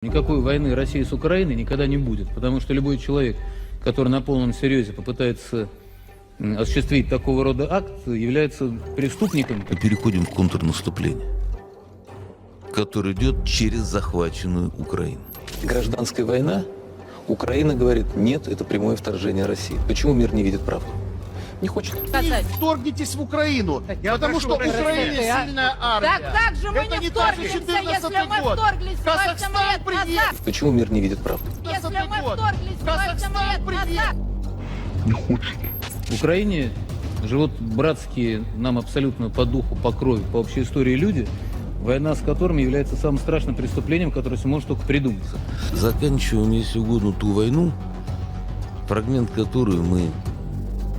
Никакой войны России с Украиной никогда не будет, потому что любой человек, который на полном серьезе попытается осуществить такого рода акт, является преступником. Мы переходим в контрнаступление, которое идет через захваченную Украину. Гражданская война. Украина говорит, нет, это прямое вторжение России. Почему мир не видит правду? Не хочет. Вторгнитесь в Украину, потому что Украина сильная армия. Так как же мы Это не не даже вторгнемся, 14-й если мы год. вторглись 8 Казахстан лет привет. назад? Почему мир не видит правду? Если мы 15-й год. вторглись 8 Казахстан лет привет. назад? В Украине живут братские нам абсолютно по духу, по крови, по общей истории люди, война с которыми является самым страшным преступлением, которое может только придуматься. Заканчиваем, если угодно, ту войну, фрагмент которую мы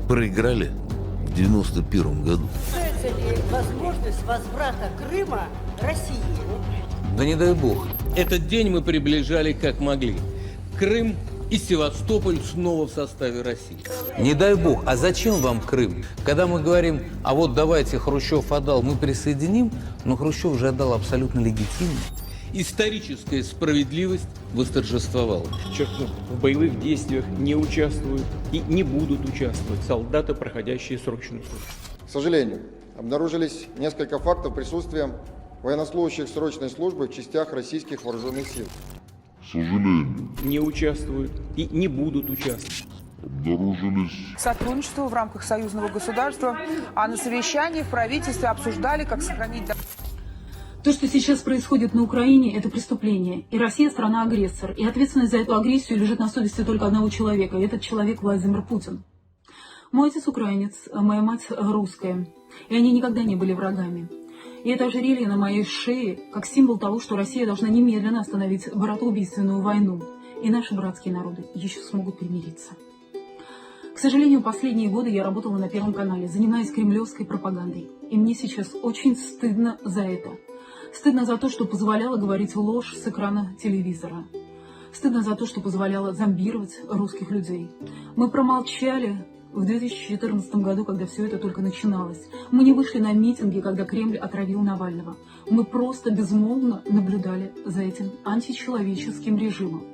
проиграли в 91 году. Ли возможность возврата Крыма России? Да не дай бог. Этот день мы приближали как могли. Крым и Севастополь снова в составе России. Не дай бог. А зачем вам Крым? Когда мы говорим, а вот давайте Хрущев отдал, мы присоединим, но Хрущев же отдал абсолютно легитимно. Историческая справедливость восторжествовала. Подчеркну, в боевых действиях не участвуют и не будут участвовать солдаты, проходящие срочную службу. К сожалению, обнаружились несколько фактов присутствия военнослужащих срочной службы в частях российских вооруженных сил. Не участвуют и не будут участвовать. Сотрудничество в рамках союзного государства, а на совещании в правительстве обсуждали, как сохранить... То, что сейчас происходит на Украине, это преступление. И Россия страна-агрессор. И ответственность за эту агрессию лежит на совести только одного человека. И этот человек Владимир Путин. Мой отец украинец, моя мать русская. И они никогда не были врагами. И это ожерелье на моей шее как символ того, что Россия должна немедленно остановить братоубийственную войну. И наши братские народы еще смогут примириться. К сожалению, последние годы я работала на Первом канале, занимаясь кремлевской пропагандой. И мне сейчас очень стыдно за это. Стыдно за то, что позволяла говорить ложь с экрана телевизора. Стыдно за то, что позволяла зомбировать русских людей. Мы промолчали в 2014 году, когда все это только начиналось. Мы не вышли на митинги, когда Кремль отравил Навального. Мы просто безмолвно наблюдали за этим античеловеческим режимом.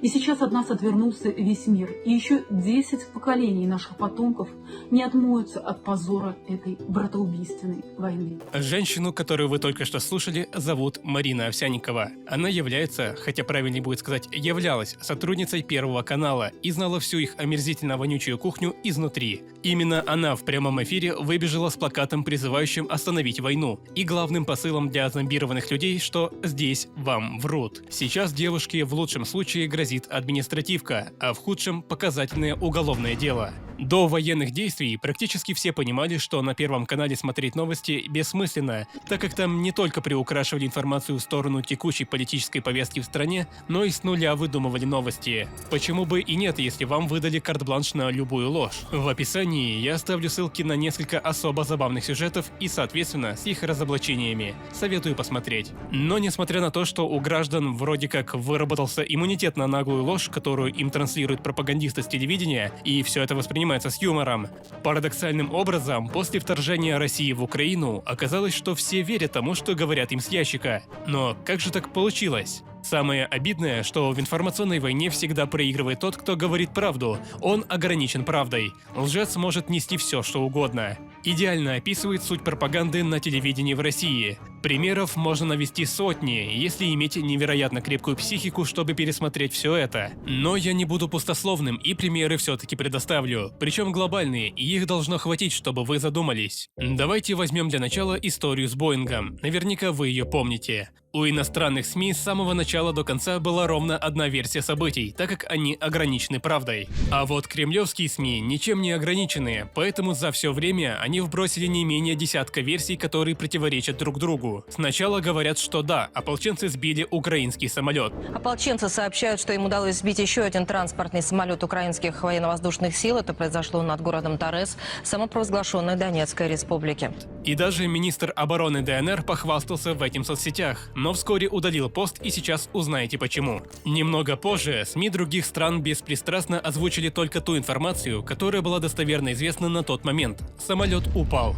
И сейчас от нас отвернулся весь мир. И еще 10 поколений наших потомков не отмоются от позора этой братоубийственной войны. Женщину, которую вы только что слушали, зовут Марина Овсянникова. Она является, хотя правильнее будет сказать, являлась сотрудницей Первого канала и знала всю их омерзительно-вонючую кухню изнутри. Именно она в прямом эфире выбежала с плакатом, призывающим остановить войну, и главным посылом для зомбированных людей, что здесь вам врут. Сейчас девушке в лучшем случае грозит административка, а в худшем – показательное уголовное дело. До военных действий практически все понимали, что на Первом канале смотреть новости бессмысленно, так как там не только приукрашивали информацию в сторону текущей политической повестки в стране, но и с нуля выдумывали новости. Почему бы и нет, если вам выдали карт-бланш на любую ложь? В описании я оставлю ссылки на несколько особо забавных сюжетов и, соответственно, с их разоблачениями. Советую посмотреть. Но несмотря на то, что у граждан вроде как выработался иммунитет на наглую ложь, которую им транслируют пропагандисты с телевидения, и все это воспринимается с юмором, парадоксальным образом, после вторжения России в Украину оказалось, что все верят тому, что говорят им с ящика. Но как же так получилось? Самое обидное, что в информационной войне всегда проигрывает тот, кто говорит правду. Он ограничен правдой. Лжец может нести все, что угодно. Идеально описывает суть пропаганды на телевидении в России. Примеров можно навести сотни, если иметь невероятно крепкую психику, чтобы пересмотреть все это. Но я не буду пустословным и примеры все-таки предоставлю. Причем глобальные, и их должно хватить, чтобы вы задумались. Давайте возьмем для начала историю с Боингом. Наверняка вы ее помните. У иностранных СМИ с самого начала до конца была ровно одна версия событий, так как они ограничены правдой. А вот кремлевские СМИ ничем не ограничены, поэтому за все время они вбросили не менее десятка версий, которые противоречат друг другу. Сначала говорят, что да, ополченцы сбили украинский самолет. Ополченцы сообщают, что им удалось сбить еще один транспортный самолет украинских военно-воздушных сил. Это произошло над городом Торез, самопровозглашенной Донецкой республики. И даже министр обороны ДНР похвастался в этих соцсетях, но вскоре удалил пост, и сейчас узнаете почему. Немного позже СМИ других стран беспристрастно озвучили только ту информацию, которая была достоверно известна на тот момент. Самолет упал.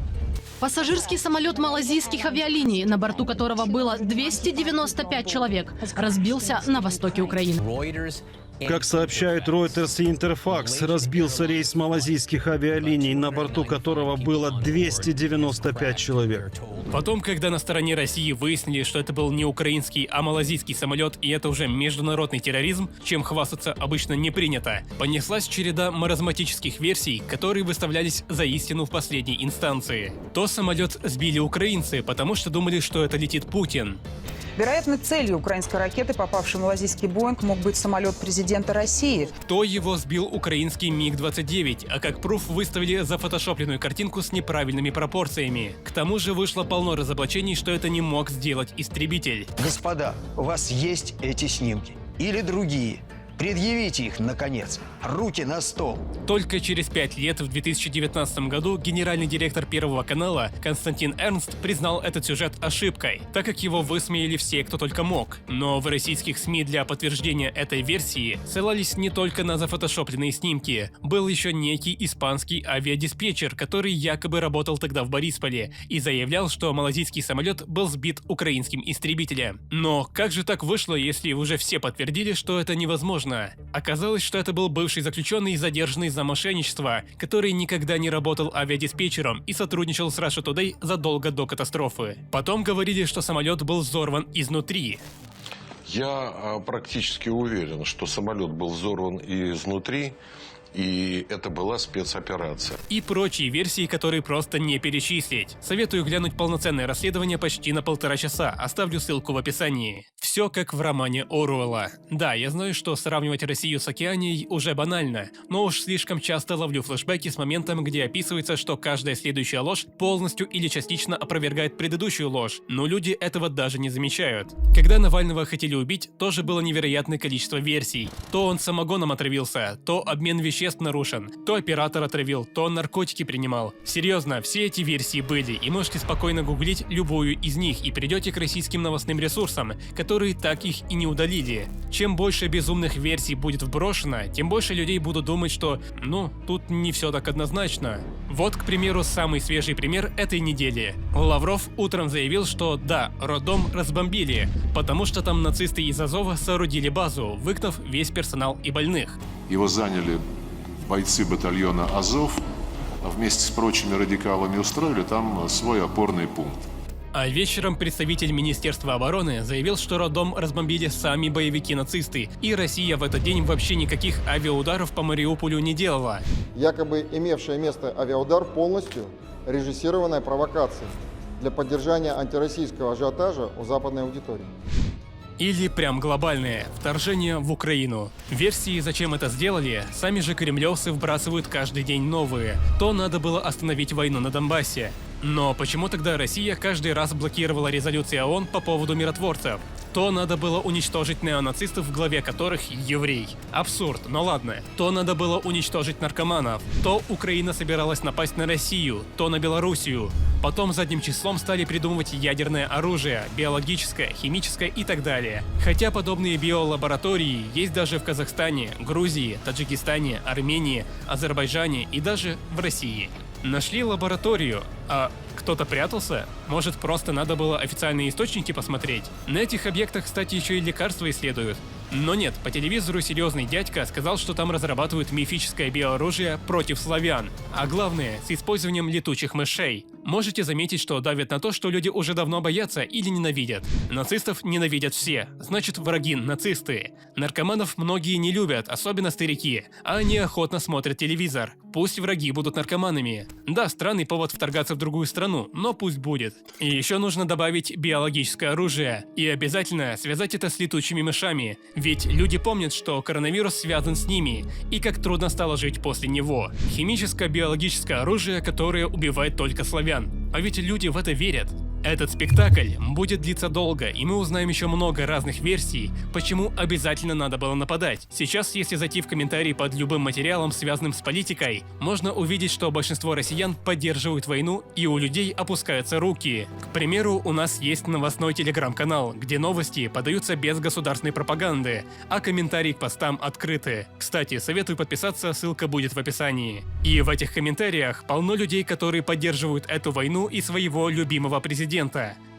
Пассажирский самолет малазийских авиалиний, на борту которого было 295 человек, разбился на востоке Украины. Как сообщают Reuters и Interfax, разбился рейс малазийских авиалиний, на борту которого было 295 человек. Потом, когда на стороне России выяснили, что это был не украинский, а малазийский самолет, и это уже международный терроризм, чем хвастаться обычно не принято, понеслась череда маразматических версий, которые выставлялись за истину в последней инстанции. То самолет сбили украинцы, потому что думали, что это летит Путин. Вероятно, целью украинской ракеты, попавшей в малазийский Боинг, мог быть самолет президента России. То его сбил украинский МиГ-29, а как пруф выставили зафотошопленную картинку с неправильными пропорциями. К тому же вышло полно разоблачений, что это не мог сделать истребитель. Господа, у вас есть эти снимки? Или другие? Предъявите их, наконец. Руки на стол. Только через 5 лет, в 2019 году, генеральный директор Первого канала Константин Эрнст признал этот сюжет ошибкой, так как его высмеяли все, кто только мог. Но в российских СМИ для подтверждения этой версии ссылались не только на зафотошопленные снимки. Был еще некий испанский авиадиспетчер, который якобы работал тогда в Борисполе и заявлял, что малазийский самолет был сбит украинским истребителем. Но как же так вышло, если уже все подтвердили, что это невозможно? Оказалось, что это был бывший заключенный, задержанный за мошенничество, который никогда не работал авиадиспетчером и сотрудничал с Russia Today задолго до катастрофы. Потом говорили, что самолет был взорван изнутри. Я практически уверен, что самолет был взорван изнутри, и это была спецоперация. И прочие версии, которые просто не перечислить. Советую глянуть полноценное расследование почти на 1,5 часа, оставлю ссылку в описании. Все как в романе Оруэлла. Да, я знаю, что сравнивать Россию с Океанией уже банально, но уж слишком часто ловлю флешбеки с моментом, где описывается, что каждая следующая ложь полностью или частично опровергает предыдущую ложь, но люди этого даже не замечают. Когда Навального хотели убить, тоже было невероятное количество версий. То он самогоном отравился, то обмен веществ нарушен, то оператор отравил, то он наркотики принимал. Серьезно, все эти версии были, и можете спокойно гуглить любую из них и придете к российским новостным ресурсам, которые так их и не удалили. Чем больше безумных версий будет вброшено, тем больше людей будут думать, что, тут не все так однозначно. Вот, к примеру, самый свежий пример этой недели. Лавров утром заявил, что да, роддом разбомбили, потому что там нацисты из Азова соорудили базу, выгнав весь персонал и больных. Его заняли бойцы батальона «Азов», а вместе с прочими радикалами устроили там свой опорный пункт. А вечером представитель Министерства обороны заявил, что роддом разбомбили сами боевики-нацисты, и Россия в этот день вообще никаких авиаударов по Мариуполю не делала. Якобы имевшая место авиаудар полностью режиссированная провокация для поддержания антироссийского ажиотажа у западной аудитории. Или прям глобальное вторжение в Украину. Версии, зачем это сделали, сами же кремлевцы вбрасывают каждый день новые. То надо было остановить войну на Донбассе. Но почему тогда Россия каждый раз блокировала резолюции ООН по поводу миротворцев? То надо было уничтожить неонацистов, в главе которых еврей. Абсурд, но ладно. То надо было уничтожить наркоманов. То Украина собиралась напасть на Россию, то на Белоруссию. Потом задним числом стали придумывать ядерное оружие, биологическое, химическое и так далее. Хотя подобные биолаборатории есть даже в Казахстане, Грузии, Таджикистане, Армении, Азербайджане и даже в России. Нашли лабораторию, а кто-то прятался? Может, просто надо было официальные источники посмотреть? На этих объектах, кстати, еще и лекарства исследуют. Но нет, по телевизору серьезный дядька сказал, что там разрабатывают мифическое биооружие против славян. А главное, с использованием летучих мышей. Можете заметить, что давят на то, что люди уже давно боятся или ненавидят. Нацистов ненавидят все, значит, враги нацисты. Наркоманов многие не любят, особенно старики, а они охотно смотрят телевизор. Пусть враги будут наркоманами. Да, странный повод вторгаться в другую страну, но пусть будет. И еще нужно добавить биологическое оружие. И обязательно связать это с летучими мышами. Ведь люди помнят, что коронавирус связан с ними, и как трудно стало жить после него. Химическое биологическое оружие, которое убивает только славян. А ведь люди в это верят. Этот спектакль будет длиться долго, и мы узнаем еще много разных версий, почему обязательно надо было нападать. Сейчас, если зайти в комментарии под любым материалом, связанным с политикой, можно увидеть, что большинство россиян поддерживают войну, и у людей опускаются руки. К примеру, у нас есть новостной телеграм-канал, где новости подаются без государственной пропаганды, а комментарии к постам открыты. Кстати, советую подписаться, ссылка будет в описании. И в этих комментариях полно людей, которые поддерживают эту войну и своего любимого президента.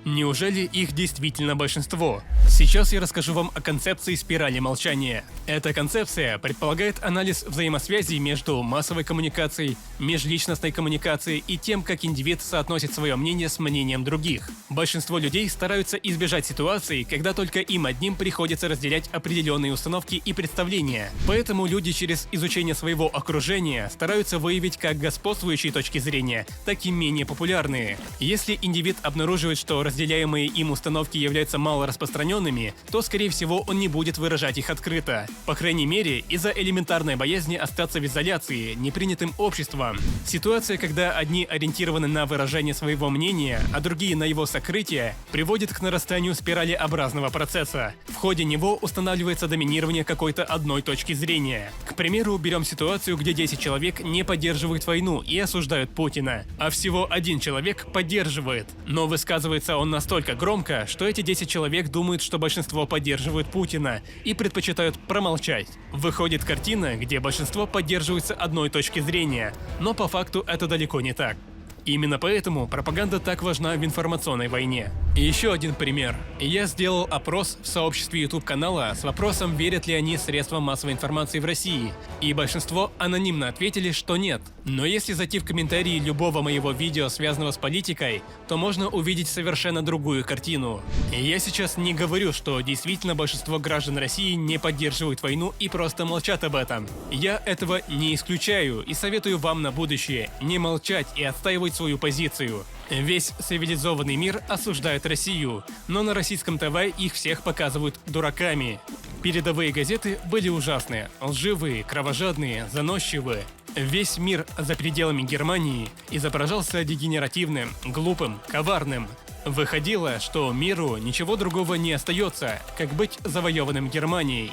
Неужели их действительно большинство? Сейчас я расскажу вам о концепции спирали молчания. Эта концепция предполагает анализ взаимосвязи между массовой коммуникацией, межличностной коммуникацией и тем, как индивид соотносит свое мнение с мнением других. Большинство людей стараются избежать ситуаций, когда только им одним приходится разделять определенные установки и представления. Поэтому люди через изучение своего окружения стараются выявить как господствующие точки зрения, так и менее популярные. Если индивид обнаруживает, что разделяемые им установки являются мало распространенными, то, скорее всего, он не будет выражать их открыто. По крайней мере, из-за элементарной боязни остаться в изоляции, непринятым обществом. Ситуация, когда одни ориентированы на выражение своего мнения, а другие на его сокрытие, приводит к нарастанию спиралеобразного процесса. В ходе него устанавливается доминирование какой-то одной точки зрения. К примеру, берем ситуацию, где 10 человек не поддерживают войну и осуждают Путина, а всего один человек поддерживает. Но высказывается он настолько громко, что эти 10 человек думают, что большинство поддерживают Путина и предпочитают промолчать. Выходит картина, где большинство поддерживается одной точки зрения, но по факту это далеко не так. Именно поэтому пропаганда так важна в информационной войне. И еще один пример. Я сделал опрос в сообществе YouTube-канала с вопросом, верят ли они средствам массовой информации в России. И большинство анонимно ответили, что нет. Но если зайти в комментарии любого моего видео, связанного с политикой, то можно увидеть совершенно другую картину. И я сейчас не говорю, что действительно большинство граждан России не поддерживают войну и просто молчат об этом. Я этого не исключаю и советую вам на будущее не молчать и отстаивать свою позицию. Весь цивилизованный мир осуждает Россию, но на российском ТВ их всех показывают дураками. Передовые газеты были ужасные, лживые, кровожадные, заносчивые. Весь мир за пределами Германии изображался дегенеративным, глупым, коварным. Выходило, что миру ничего другого не остается, как быть завоеванным Германией.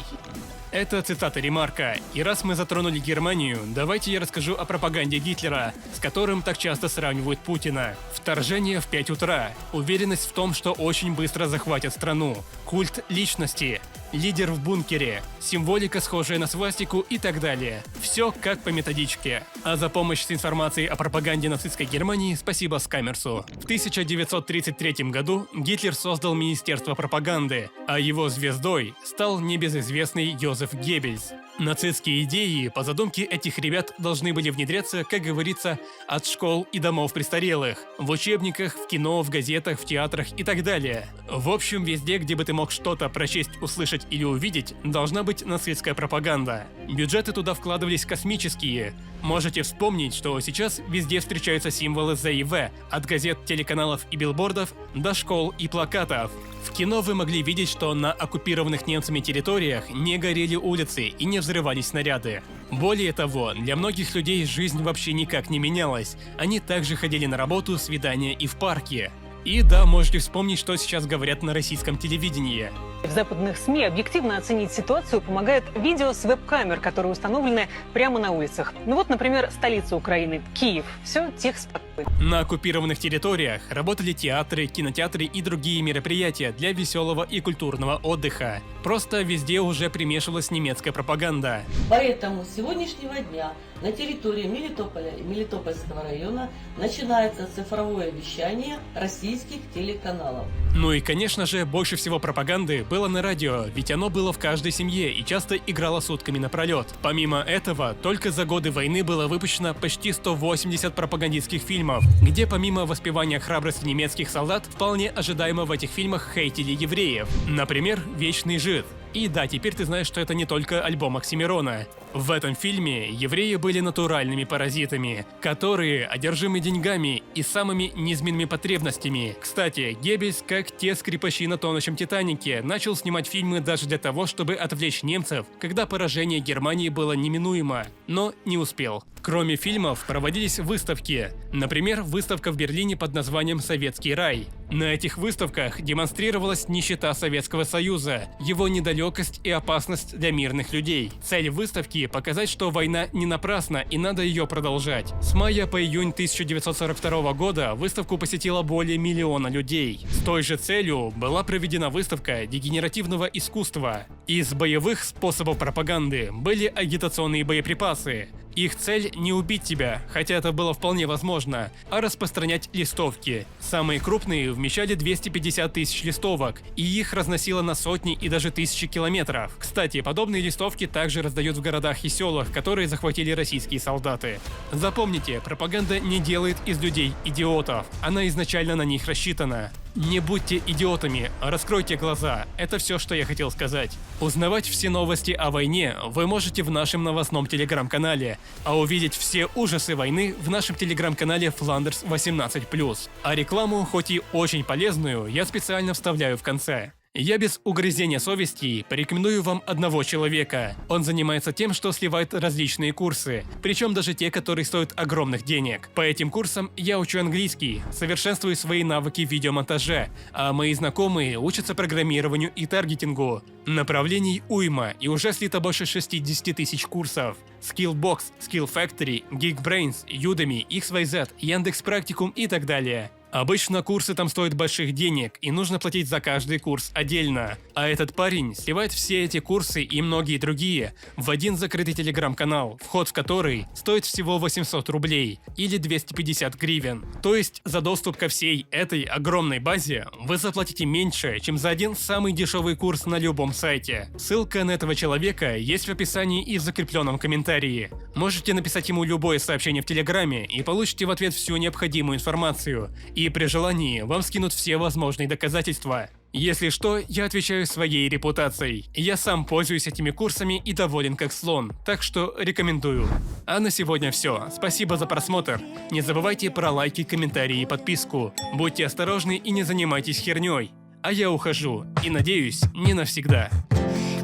Это цитата Ремарка. И раз мы затронули Германию, давайте я расскажу о пропаганде Гитлера, с которым так часто сравнивают Путина. Вторжение в 5 утра, уверенность в том, что очень быстро захватят страну, культ личности, лидер в бункере, символика, схожая на свастику и так далее. Все как по методичке. А за помощь с информацией о пропаганде нацистской Германии спасибо Скаммерсу. В 1933 году Гитлер создал Министерство пропаганды, а его звездой стал небезызвестный Йозеф Геббельс. Нацистские идеи, по задумке этих ребят, должны были внедряться, как говорится, от школ и домов престарелых, в учебниках, в кино, в газетах, в театрах и так далее. В общем, везде, где бы ты мог что-то прочесть, услышать или увидеть, должна быть нацистская пропаганда. Бюджеты туда вкладывались космические. Можете вспомнить, что сейчас везде встречаются символы ЗИВ, от газет, телеканалов и билбордов до школ и плакатов. В кино вы могли видеть, что на оккупированных немцами территориях не горели улицы и не взрывались снаряды. Более того, для многих людей жизнь вообще никак не менялась. Они также ходили на работу, свидания и в парке. И да, можете вспомнить, что сейчас говорят на российском телевидении. В западных СМИ объективно оценить ситуацию помогает видео с веб-камер, которые установлены прямо на улицах. Ну вот, например, столица Украины, Киев. Все тихо, спокойно. На оккупированных территориях работали театры, кинотеатры и другие мероприятия для веселого и культурного отдыха. Просто везде уже примешивалась немецкая пропаганда. Поэтому с сегодняшнего дня на территории Мелитополя и Мелитопольского района начинается цифровое вещание российских телеканалов. Ну и, конечно же, больше всего пропаганды было на радио, ведь оно было в каждой семье и часто играло сутками напролет. Помимо этого, только за годы войны было выпущено почти 180 пропагандистских фильмов, где помимо воспевания храбрости немецких солдат, вполне ожидаемо в этих фильмах хейтили евреев. Например, «Вечный жид». И да, теперь ты знаешь, что это не только альбом Оксимирона. В этом фильме евреи были натуральными паразитами, которые одержимы деньгами и самыми низменными потребностями. Кстати, Геббельс, как те скрипачи на тонущем Титанике, начал снимать фильмы даже для того, чтобы отвлечь немцев, когда поражение Германии было неминуемо, но не успел. Кроме фильмов, проводились выставки. Например, выставка в Берлине под названием «Советский рай». На этих выставках демонстрировалась нищета Советского Союза, его недалекость и опасность для мирных людей. Цель выставки – показать, что война не напрасна и надо ее продолжать. С мая по июнь 1942 года выставку посетило более 1 миллиона людей. С той же целью была проведена выставка дегенеративного искусства. Из боевых способов пропаганды были агитационные боеприпасы. Их цель – не убить тебя, хотя это было вполне возможно, а распространять листовки. Самые крупные вмещали 250 тысяч листовок, и их разносило на сотни и даже тысячи километров. Кстати, подобные листовки также раздают в городах и селах, которые захватили российские солдаты. Запомните, пропаганда не делает из людей идиотов, она изначально на них рассчитана. Не будьте идиотами, раскройте глаза. Это все, что я хотел сказать. Узнавать все новости о войне вы можете в нашем новостном телеграм-канале, а увидеть все ужасы войны в нашем телеграм-канале Flanders 18+. А рекламу, хоть и очень полезную, я специально вставляю в конце. Я без угрызения совести порекомендую вам одного человека. Он занимается тем, что сливает различные курсы, причем даже те, которые стоят огромных денег. По этим курсам я учу английский, совершенствую свои навыки в видеомонтаже, а мои знакомые учатся программированию и таргетингу. Направлений уйма, и уже слито больше 60 тысяч курсов. Skillbox, Skill Factory, Geekbrains, Udemy, XYZ, Яндекс.Практикум и так далее. Обычно курсы там стоят больших денег, и нужно платить за каждый курс отдельно. А этот парень сливает все эти курсы и многие другие в один закрытый телеграм-канал, вход в который стоит всего 800 рублей или 250 гривен. То есть за доступ ко всей этой огромной базе вы заплатите меньше, чем за один самый дешевый курс на любом сайте. Ссылка на этого человека есть в описании и в закрепленном комментарии. Можете написать ему любое сообщение в телеграме и получите в ответ всю необходимую информацию. И при желании вам скинут все возможные доказательства. Если что, я отвечаю своей репутацией. Я сам пользуюсь этими курсами и доволен как слон, так что рекомендую. А на сегодня все. Спасибо за просмотр. Не забывайте про лайки, комментарии и подписку. Будьте осторожны и не занимайтесь херней. А я ухожу. І надіюсь, не навсегда.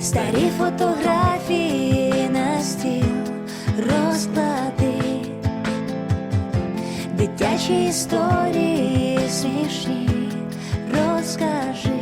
Старі фотографії на стіл розклади, дитячі історії смішні розкажи.